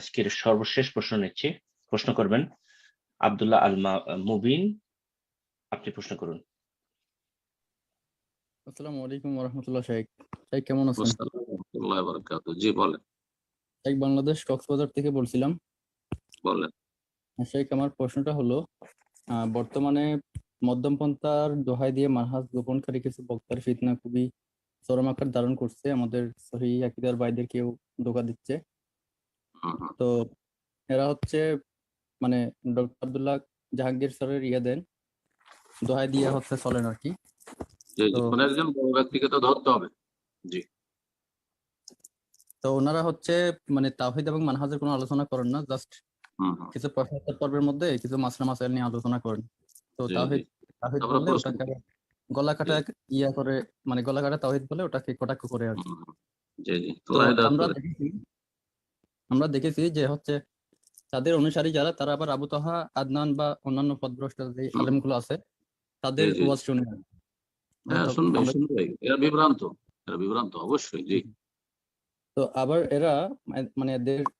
আজকের সর্বশেষ প্রশ্ন নিচ্ছি। প্রশ্ন করবেন আব্দুল্লাহ আল মুবিন। আপনি প্রশ্ন করুন। আসসালামু আলাইকুম ওয়া রাহমাতুল্লাহ। শেখ কেমন আছেন? আসসালামু আলাইকুম ওয়া বারাকাতুহু। জি বলেন। শেখ বাংলাদেশ কক্সবাজার থেকে বলছিলাম। বলেন। শেখ আমার প্রশ্নটা হলো, বর্তমানে মধ্যমপন্থার দোহাই দিয়ে মানহাজ গোপনকারী কিছু বক্তার ফিতনা খুবই চরম আকার ধারণ করছে, আমাদের সহিহ আকীদার ভাইদের কেউ ধোঁকা দিচ্ছে। তো এরা হচ্ছে মানে ডক্টর আব্দুল্লাহ জাহাঙ্গীর স্যারের দেন, দোহাই দিয়ে হচ্ছে চলেন আর কি। জি, কোনো একজন বড় ব্যক্তিকে তো ধরতে হবে। জি। তো ওনারা হচ্ছে মানে তাওহীদ এবং মানহাজের কোনো আলোচনা করেন না, জাস্ট কিছু প্রশ্নোত্তর পর্বের মধ্যে কিছু মাসলা মাসাইল নিয়ে আলোচনা করেন। তো তাওহীদ বললে ওটাকে গলা কাটা করে, মানে গলা কাটা তাওহীদ বলে ওটাকে কটাক্ষ করে আর কি। তো আমরা দেখেছি যে হচ্ছে তাদের অনুসারী যারা, তারা আবার আবু তাহা, আদনান বা অন্যান্য পথভ্রষ্ট যে আলেমগুলো আছে তাদের ওয়াজ শুনে। হ্যাঁ, শুনবে। এরা বিভ্রান্ত অবশ্যই। জি। তো আবার এরা মানে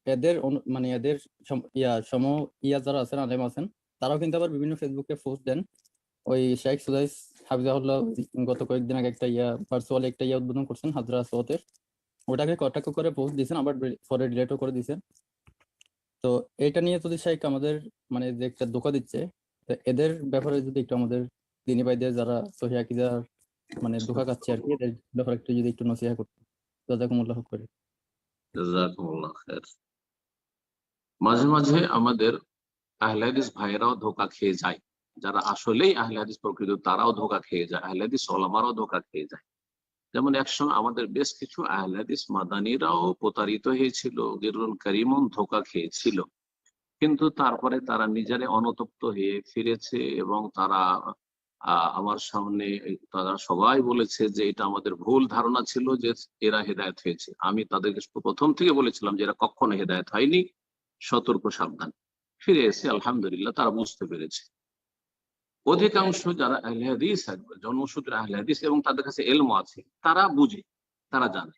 এদের মানে এদের যারা আছেন, আলেম আছেন, তারাও কিন্তু আবার বিভিন্ন ফেসবুকে পোস্ট দেন। ওই শেখ সুদাইস হাফিজাহুল্লাহ গত কয়েকদিন আগে একটা ভার্চুয়ালি একটা উদ্বোধন করছেন হাজরা আসওয়াতের, ওটাকে কটাক্ষ করে পোস্ট দিয়েছেন, আবার পরে ডিলেটও করে দিয়েছেন। তো এটা নিয়ে যদি শেখ আমাদের মানে যে একটা ধোঁকা দিচ্ছে, এদের ব্যাপারে যদি একটু আমাদের দিনী ভাইদের যারা সহিহ আকীদার মানে ধোঁকা খাচ্ছে আর কি, এদের ব্যাপারে একটু যদি একটু নসিহত করতেন, জাযাকুমুল্লাহ করে। জাযাকুমুল্লাহ খায়ের। মাঝে মাঝে আমাদের আহলে হাদিস ভাইরাও ধোঁকা খেয়ে যায়, যারা আসলেই আহলে হাদিস প্রকৃত তারাও ধোঁকা খেয়ে যায়, আহলে হাদিস ওলামারাও ধোঁকা খেয়ে যায়। যেমন একসময় আমাদের বেশ কিছু আহলে হাদিস মাদানীরাও প্রতারিত হয়েছিল, গিররুল কারিমুন ধোঁকা খেয়েছিল, কিন্তু তারপরে তারা নিজেরাই অনুতপ্ত হয়ে ফিরেছে এবং তারা আমার সামনে তারা সবাই বলেছে যে এটা আমাদের ভুল ধারণা ছিল যে এরা হেদায়েত হয়েছে। আমি তাদেরকে প্রথম থেকে বলেছিলাম যে এরা কখনো হেদায়েত হয়নি, সতর্ক সাবধান। ফিরে এসে আলহামদুলিল্লাহ তারা বুঝতে পেরেছে। অধিকাংশ যারা আহলে হাদিস জন্মসূত্রে আহলে হাদিস এবং তাদের কাছে ইলম আছে, তারা বুঝে, তারা জানে।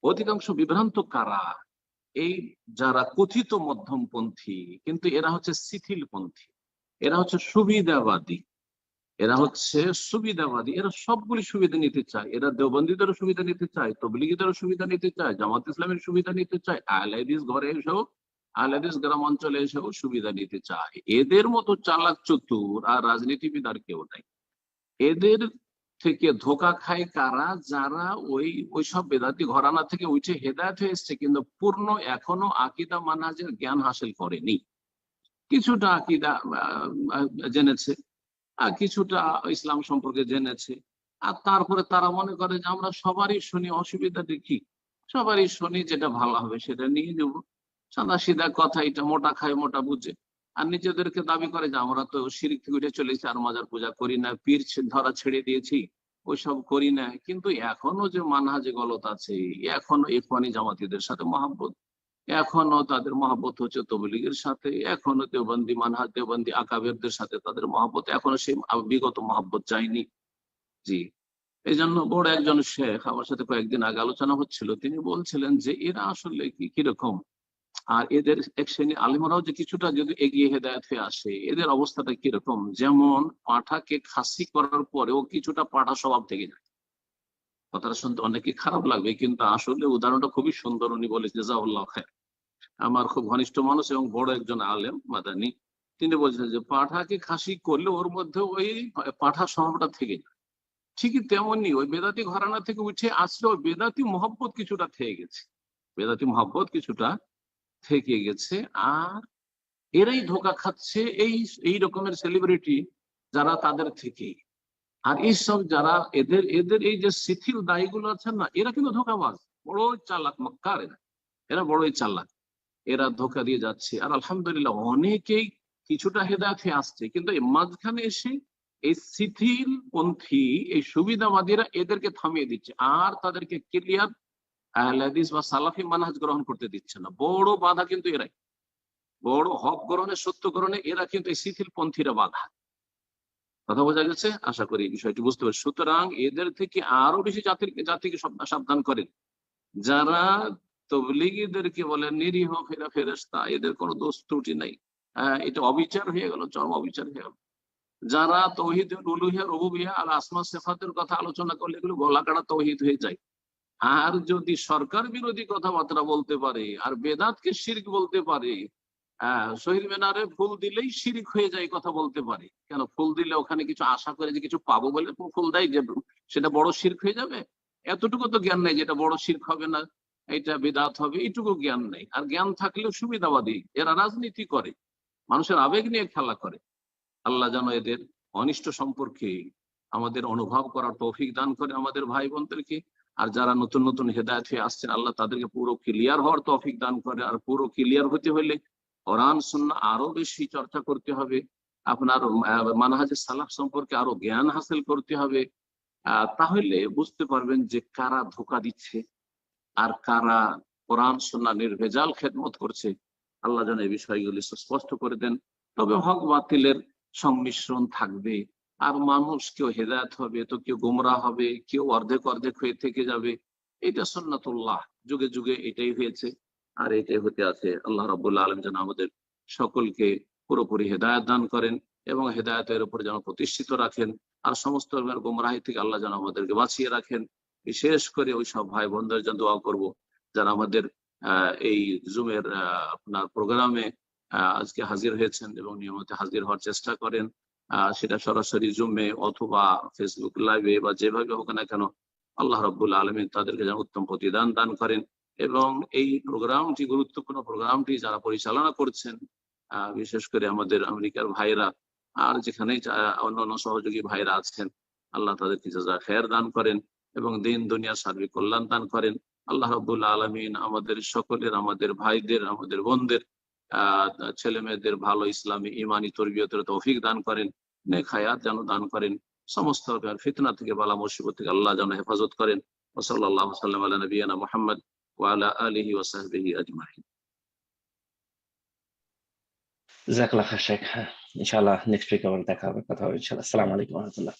অধিকাংশ বিভ্রান্ত কারা? এই যারা কথিত মধ্যমপন্থী, কিন্তু এরা হচ্ছে শিথিলপন্থী, এরা হচ্ছে সুবিধাবাদী, এরা সবগুলি সুবিধা নিতে চায়। এরা দেওবন্দীদেরও সুবিধা নিতে চায়, তবলিগীদেরও সুবিধা নিতে চায়, জামাত ইসলামের সুবিধা নিতে চায়, আহলে হাদিস ঘরে এসেও, আহলে হাদিস গ্রাম অঞ্চলে এসেও সুবিধা নিতে চায়। এদের মতো চালাক চতুর আর রাজনীতিবিদ আর কেউ নাই। এদের থেকে ধোঁকা খায় কারা? যারা ওই সব বেদাতি ঘরানা থেকে উঠে হেদায়েত হয়ে এসছে, কিন্তু পূর্ণ এখনো আকীদা মানহাজের জ্ঞান হাসিল করেনি। কিছুটা আকীদা জেনেছে, আর কিছুটা ইসলাম সম্পর্কে জেনেছে, আর তারপরে তারা মনে করে যে আমরা সবারই শুনি, অসুবিধা দেখি, সবারই শুনি, যেটা ভালো হবে সেটা নিয়ে নেব। সাদা সিধা কথা, এটা মোটা খায় মোটা বুঝে। আর নিজেদেরকে দাবি করে যে আমরা তো শিরক থেকে উঠে চলেছি, আর মাজার পূজা করি না, পীর ধরা ছেড়ে দিয়েছি, ওইসব করি না। কিন্তু এখনো যে মানহাজে গলত আছে, এখনো ইখওয়ানি জামাতীদের সাথে মহাব্বত, এখনো তাদের মহাব্বত হচ্ছে তবলিগের সাথে, এখনো দেওবন্দি মানহাজ দেওবন্দি আকাবেরদের সাথে তাদের মহাব্বত, এখনো সেই বিগত মহাব্বত যায়নি। জি। এই জন্য বড় একজন শেখ আমার সাথে কয়েকদিন আগে আলোচনা হচ্ছিল, তিনি বলছিলেন যে এরা আসলে কিরকম, আর এদের এক শ্রেণী আলেমরাও যে কিছুটা যদি এগিয়ে হেদায়েত হয়ে আসে, এদের অবস্থাটা কিরকম। যেমন পাঁঠাকে খাসি করার পরেও কিছুটা পাঁঠা স্বভাব থেকে যায়। কথাটা শুনতে অনেকে খারাপ লাগবে, কিন্তু আসলে উদাহরণটা খুবই সুন্দর। উনি বলে জাযাকাল্লাহু খায়র, আমার খুব ঘনিষ্ঠ মানুষ এবং বড় একজন আলেম মাদানী, তিনি বলছেন যে পাঁঠাকে খাসি করলে ওর মধ্যে ওই পাঁঠা স্বভাবটা থেকে যায়। ঠিকই তেমনি ওই বেদাতি ঘরানা থেকে উঠে আসলে ওই বেদাতি মহব্বত কিছুটা থেকে গেছে, বেদাতি মহব্বত কিছুটা থেকে গেছে। আর এরাই ধোঁকা খাচ্ছে এই রকমের সেলিব্রিটি যারা তাদের থেকে। আর এইসব যারা এদের এদের এই যে শিথিল দায়ীগুলো আছেন না, এরা কিন্তু ধোঁকাবাজ, বড়ই চালাক মক্কার, এরা বড়ই চালাক, এরা ধোঁকা দিয়ে যাচ্ছে। আর আলহামদুলিল্লাহ অনেকেই কিছুটা হেদায়েত হয়ে আসছে, কিন্তু এই মাঝখানে এসে এই শিথিল পন্থী, এই সুবিধাবাদীরা এদেরকে থামিয়ে দিচ্ছে, আর তাদেরকে ক্লিয়ার আহলে হাদিস বা সালাফি মানহাজ গ্রহণ করতে দিচ্ছে না। বড় বাধা কিন্তু এরাই, বড় হক গ্রহণে, সত্য গ্রহণে এরা কিন্তু এই শিথিল পন্থীরা বাধা। কথা বোঝা গেছে? আশা করি বিষয়টি বুঝতে পারছি। সুতরাং এদের থেকে আরো বেশি জাতিকে সাবধান করেন, যারা তবলিগীদেরকে বলে নিরীহ ফেরেশতা, এদের কোনো দোষ ত্রুটি নাই। এটা অবিচার হয়ে গেল, চরম অবিচার হয়ে গেল। যারা তৌহিদ উলুহিয়া রুবুবিয়া আর আসমা সিফাতের কথা আলোচনা করলে এগুলো গলাকাটা তৌহিদ হয়ে যায়। আর যদি সরকার বিরোধী কথাবার্তা বলতে পারে আর বেদাতকে শিরক বলতে পারে, শহীদ মিনারে ফুল দিলেই শিরিক হয়ে যায় কথা বলতে পারে, কেন ফুল দিলে ওখানে কিছু আশা করে যে কিছু পাবো বলে ফুল দেয়, যে সেটা বড় শিরক হয়ে যাবে? এতটুকু তো জ্ঞান নেই, যেটা বড় শিরক হবে না, এটা বিদআত হবে, এইটুকু জ্ঞান নেই। আর জ্ঞান থাকলেও সুবিধাবাদী, এরা রাজনীতি করে, মানুষের আবেগ নিয়ে খেলা করে। আল্লাহ যেন এদের অনিষ্ট সম্পর্কে আমাদের অনুভব করার তৌফিক দান করে আমাদের ভাই বোনদেরকে। আর যারা নতুন নতুন হেদায়েত হয়ে আসছেন, আল্লাহ তাদেরকে পুরো ক্লিয়ার হওয়ার তৌফিক দান করে। আর পুরো ক্লিয়ার হতে হলে কোরআন সুন্নাহ আরো বেশি চর্চা করতে হবে, আপনার মানহাজে সালাফ সম্পর্কে আরো জ্ঞান হাসিল করতে হবে। তাহলে বুঝতে পারবেন যে কারা ধোঁকা দিচ্ছে আর কারা কোরআন সুন্নাহ নির্ভেজাল খেদমত করছে। আল্লাহ যেন এই বিষয়গুলি স্পষ্ট করে দেন। তবে হক বাতিলের সংমিশ্রণ থাকবে, আর মানুষ কেউ হেদায়েত হবে তো কেউ গোমরাহ হবে, কেউ অর্ধেক অর্ধেক হয়ে থেকে যাবে। এটা সুন্নাতুল্লাহ, যুগে যুগে এটাই হয়েছে আর এটাই হতে আছে। আল্লাহ রাব্বুল আলামিন যেন আমাদের সকলকে পুরোপুরি হেদায়েত দান করেন এবং হেদায়েতের উপর যেন প্রতিষ্ঠিত রাখেন। আর সমস্ত গোমরাহি থেকে আল্লাহ যেন আমাদেরকে বাঁচিয়ে রাখেন। বিশেষ করে ওই সব ভাই বোনদের জন্য দোয়া করব যারা আমাদের এই জুমের আপনার প্রোগ্রামে আজকে হাজির হয়েছেন এবং নিয়মিত হাজির হওয়ার চেষ্টা করেন, সেটা সরাসরি জুমে অথবা ফেসবুক লাইভে বা যেভাবে হোক না কেন। আল্লাহ রাব্বুল আলামিন তাদেরকে যেন উত্তম প্রতিদান দান করেন। এবং এই প্রোগ্রামটি, গুরুত্বপূর্ণ প্রোগ্রামটি যারা পরিচালনা করছেন, বিশেষ করে আমাদের আমেরিকার ভাইরা আর যেখানে অন্যান্য সহযোগী ভাইরা আছেন, আল্লাহ তাদেরকে জাযা খায়ের দান করেন এবং দিন দুনিয়ার সার্বিক কল্যাণ দান করেন। আল্লাহ রাব্বুল আলামিন আমাদের সকলের, আমাদের ভাইদের, আমাদের বোনদের, ছেলে মেয়েদের ভালো ইসলামী ইমানি তরবিয়তের তৌফিক দান করেন, নেক হায়াত যেন দান করেন, সমস্ত ফিতনা থেকে, বালা মুসিবত থেকে আল্লাহ যেন হেফাজত করেন। ওয়া সাল্লাল্লাহু সাল্লাম আলা নবিয়িনা মুহাম্মদ ওয়া আলা আলিহি ওয়া সাহবিহি আজমাইন। জাযাকাল্লাহ খায়ের শেখ। ইনশাআল্লাহ নেক্সট উইক আবার দেখা হবে, কথা হবে ইনশাআল্লাহ। আসসালামু আলাইকুম ওয়া রাহমাতুল্লাহ।